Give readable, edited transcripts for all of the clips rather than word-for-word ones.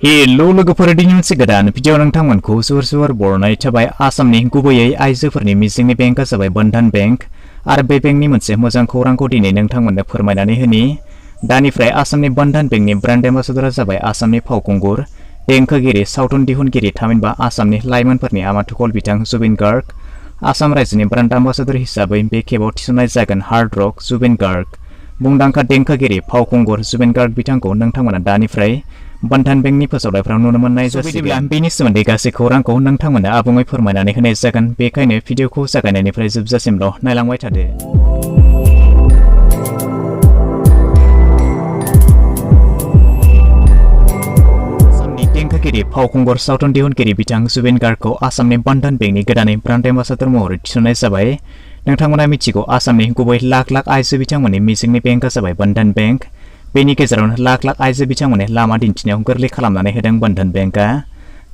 Hello लोगोफोर दिनै मोनसे गोदान भिडिअ नोंथांमोनखौ जोर बरनाय थाबाय। आसामनि गुबैयै आइजोफोरनि मिजिंनि बेंकआ जाबाय बन्धन बेंक आरो बे बेंकनि मोनसे मोजां खौरांखौ दिनै नोंथांमोननो फोरमायनानै होनि। दानिफ्राय आसामनि बन्धन बेंकनि ब्रान्ड एम्बासाडरआ जाबाय आसामनि फावखुंगुर देंखोगिरि सावथुन दिहुनगिरि थामहिनबा आसामनि लाइमोनफोरनि आमाथुखल बिथां जुबिन गार्ग। आसाम रायजोनि ब्रान्ड एम्बासाडर हिसाबै बे खेबाव थिसननाय जागोन हार्ड रक जुबिन गार्ग। मुंदांखा देंखोगिरि फावखुंगुर जुबिन गार्ग बिथांखौ नोंथांमोना दानिफ्राय बन्धन बेंकनि फोसावनायफ्राव नुनो मोननाय जासिगोन। बेनि सोमोन्दै गासै खौरांखौ नोंथांमोननो आबुङै फोरमायनानै होनाय जागोन। बेखायनो भिडिअखौ जागायनायनिफ्राय जोबजासिमल' नायलांबाय थादो। आसामनि देंखोगिरि फावखुंगुर सावथुन दिहुनगिरि बिथां जुबिन गार्गखौ आसामनि बन्धन बेंकनि गोदानै ब्रान्ड एम्बासाडर महरै थिसननाय जाबाय। नोंथांमोना मिथिगौ आसामनि गुबै लाख आइजो बिथांमोननि मिजिंनि बेंकआ जाबाय बन्धन बेंक। बेनि गेजेरावनो लाख आइजो बिथांमोननि लामा दिन्थिनायाव गोरलै खालामनानै होदों बन्धन बेंकआ।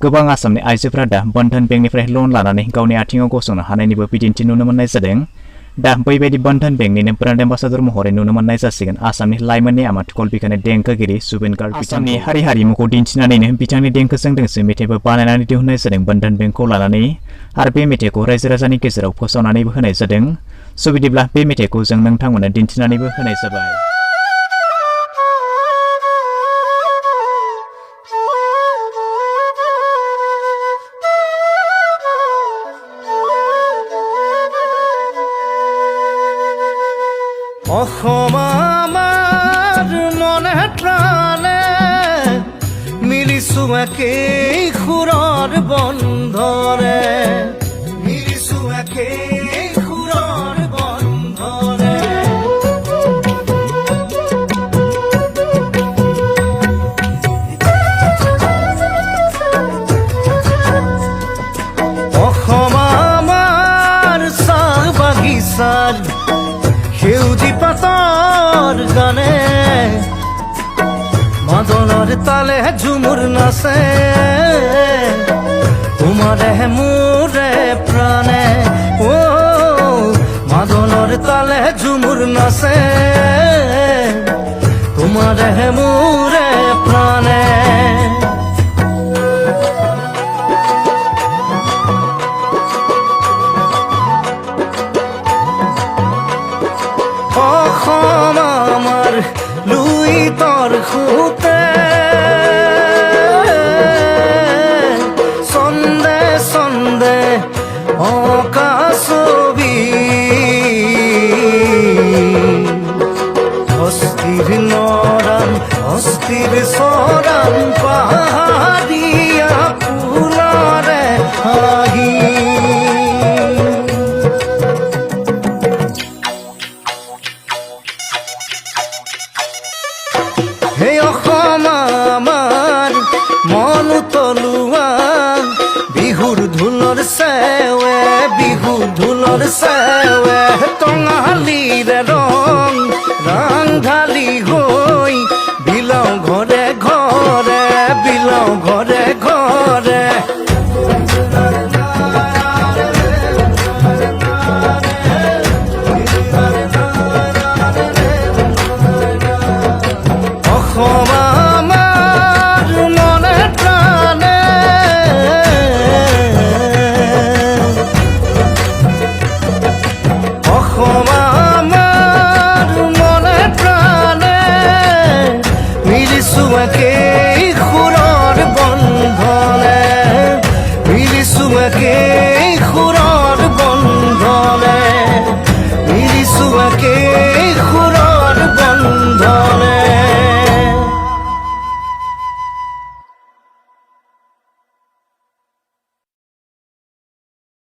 गोबां आसामनि आइजोफोरा दा बन्धन बेंकनिफ्राय लन लानानै गावनि आथिङाव गसंनो हानायनिबो बिदिन्थि नुनो मोननाय जादों। दा बैबायदि बन्धन बेंकनिनो ब्रान्ड एम्बासाडर महरै नुनो मोननाय जासिगोन आसामनि लाइमोननि आमाथुखल बिखानि देंखोगिरि जुबिन गार्ग। आसामनि हारि हारिमुखौ दिन्थिनानैनो बिथांनि देंखोजों दोंसे मेथाइबो बानायनानै दिहुननाय जादों बन्धन बेंकखौ लानानै आरो बे मेथाइखौ रायजो राजानि गेजेराव फोसावनानैबो होनाय जादों। स' बिदिब्ला बे मेथाइखौ जों नोंथांमोननो दिन्थिनानैबो होनाय जाबाय। অসম আমাৰ মনে প্ৰাণে মিলিছো একেই সুৰৰ বন্ধৰে, মিলিছো একেই সুৰৰ বন্ধৰে। অসম আমাৰ চাহ বাগিচাৰ সেউজী পাতৰ গানে মাদলৰ তালে ঝুমুৰ নাচে তোমাৰে মোৰে প্ৰাণে। ও মাদলৰ তালে ঝুমুৰ নাচে তোমাৰে মোৰে প্ৰাণে। অসম আমাৰ লুই তৰ খুতে চন্দে চন্দে অকা ছবি অস্থিৰ নৰান অস্থিৰ চৰান পাহাৰীয়া ফুলৰে হাঁহি। হে অসম আমাৰ মন তলুৱা বিহুৰ ঢোলৰ চেৱে, বিহুৰ ঢোলৰ চেৱে